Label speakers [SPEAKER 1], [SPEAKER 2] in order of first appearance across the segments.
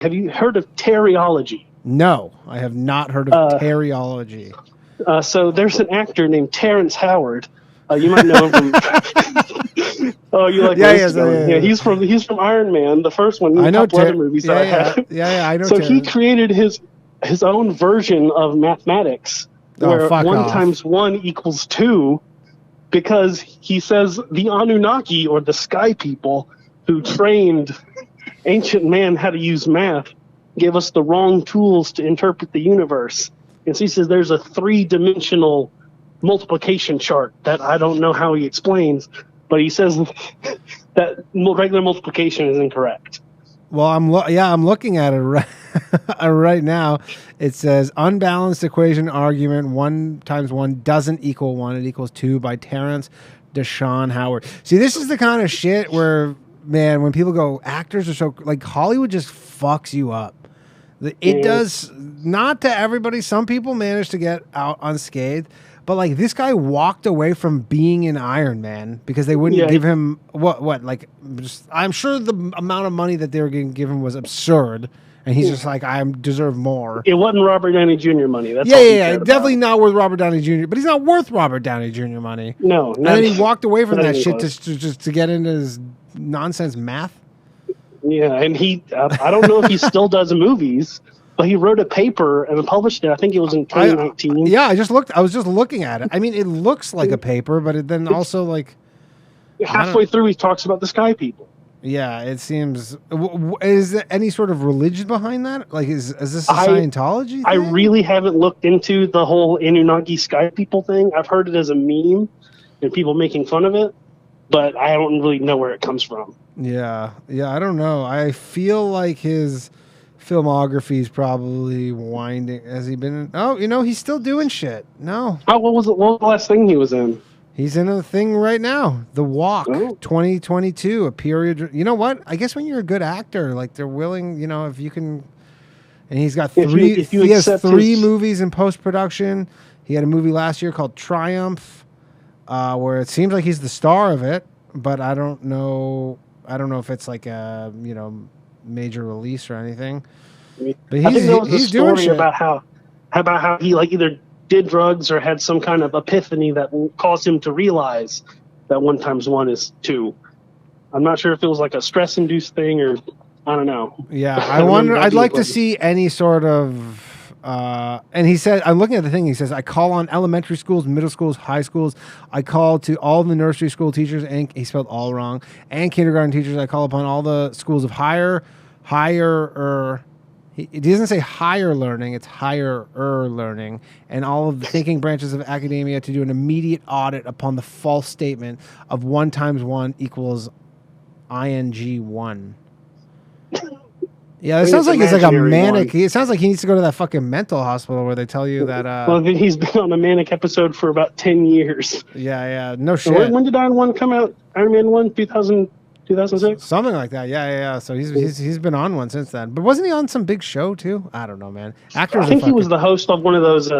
[SPEAKER 1] Have you heard of Terryology?
[SPEAKER 2] No, I have not heard of Terryology.
[SPEAKER 1] So there's an actor named Terrence Howard. You might know him from. Oh, you like
[SPEAKER 2] yeah.
[SPEAKER 1] He's from Iron Man, the first one.
[SPEAKER 2] I know
[SPEAKER 1] other movies that I have.
[SPEAKER 2] Yeah, I know.
[SPEAKER 1] So he created his own version of mathematics, where 1 times 1 equals 2, because he says the Anunnaki, or the Sky People, who trained ancient man how to use math, gave us the wrong tools to interpret the universe. And so he says there's a 3-dimensional multiplication chart that I don't know how he explains, but he says that regular multiplication is incorrect.
[SPEAKER 2] Well, I'm looking at it right now. It says unbalanced equation argument 1 times 1 doesn't equal 1. It equals 2 by Terrence Deshawn Howard. See, this is the kind of shit where, man, when people go, actors are so, like, Hollywood just fucks you up. It does not to everybody. Some people manage to get out unscathed. But, like, this guy walked away from being in Iron Man because they wouldn't give him like, I'm sure the amount of money that they were going to give him was absurd. And he's just like, I deserve more.
[SPEAKER 1] It wasn't Robert Downey Jr. money. That's
[SPEAKER 2] definitely not worth Robert Downey Jr. But he's not worth Robert Downey Jr. money.
[SPEAKER 1] No.
[SPEAKER 2] And then he walked away from that shit just to get into his nonsense math.
[SPEAKER 1] Yeah, and I don't know if he still does movies. But he wrote a paper and published it. I think it was in 2019.
[SPEAKER 2] I was just looking at it. I mean, it looks like a paper, but then also, like,
[SPEAKER 1] halfway through, he talks about the Sky People.
[SPEAKER 2] Yeah, it seems. Is there any sort of religion behind that? Like, is this a Scientology thing?
[SPEAKER 1] I really haven't looked into the whole Anunnaki Sky People thing. I've heard it as a meme and people making fun of it, but I don't really know where it comes from.
[SPEAKER 2] Yeah, I don't know. I feel like his filmography is probably winding. Has he been in? Oh, he's still doing shit. No.
[SPEAKER 1] What was the last thing he was in?
[SPEAKER 2] He's in a thing right now. The Walk, 2022, a period. You know what? I guess when you're a good actor, like, they're willing, if you can. And he's got 3. He has 3 movies in post-production. He had a movie last year called Triumph, where it seems like he's the star of it, but I don't know if it's like a, major release or anything. But
[SPEAKER 1] I think there was
[SPEAKER 2] he's
[SPEAKER 1] a story
[SPEAKER 2] doing shit.
[SPEAKER 1] about how he, like, either did drugs or had some kind of epiphany that caused him to realize that 1 times 1 is 2. I'm not sure if it was like a stress-induced thing or I don't know.
[SPEAKER 2] Yeah, I wonder. I'd like to see any sort of. And he said, I'm looking at the thing. He says, I call on elementary schools, middle schools, high schools. I call to all the nursery school teachers, and he spelled all wrong, and kindergarten teachers. I call upon all the schools of higher. He doesn't say higher learning, it's higher learning, and all of the thinking branches of academia to do an immediate audit upon the false statement of 1 times 1 equals ing1. Yeah, it sounds like it's like a manic. It sounds like he needs to go to that fucking mental hospital where they tell you that.
[SPEAKER 1] Well, he's been on a manic episode for about 10 years.
[SPEAKER 2] Yeah, no shit.
[SPEAKER 1] So when did Iron 1 come out? Iron Man 1, 2006?
[SPEAKER 2] Something like that. Yeah. So he's been on one since then. But wasn't he on some big show too? I don't know, man. Actors.
[SPEAKER 1] I think he was the host of one of those,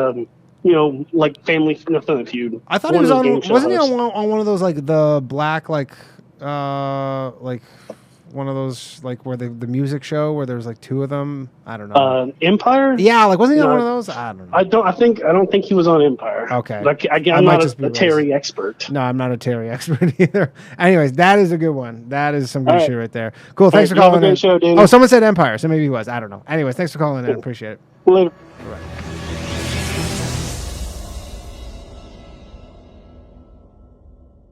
[SPEAKER 1] like Family Feud.
[SPEAKER 2] I thought he was on. Wasn't he on one of those, like, the black, like one of those, like, where the music show where there's like 2 of them? I don't know.
[SPEAKER 1] Empire?
[SPEAKER 2] Yeah, like, wasn't he on one of those? I don't know.
[SPEAKER 1] I don't think he was on Empire.
[SPEAKER 2] Okay.
[SPEAKER 1] Like, I'm not a Terry expert.
[SPEAKER 2] No, I'm not a Terry expert either. Anyways, that is a good one. That is some good shit right there. Cool. Thanks for calling in.
[SPEAKER 1] Show,
[SPEAKER 2] oh, someone said Empire, so maybe he was. I don't know. Anyways, thanks for calling in. Appreciate it.
[SPEAKER 1] Later.
[SPEAKER 2] All right.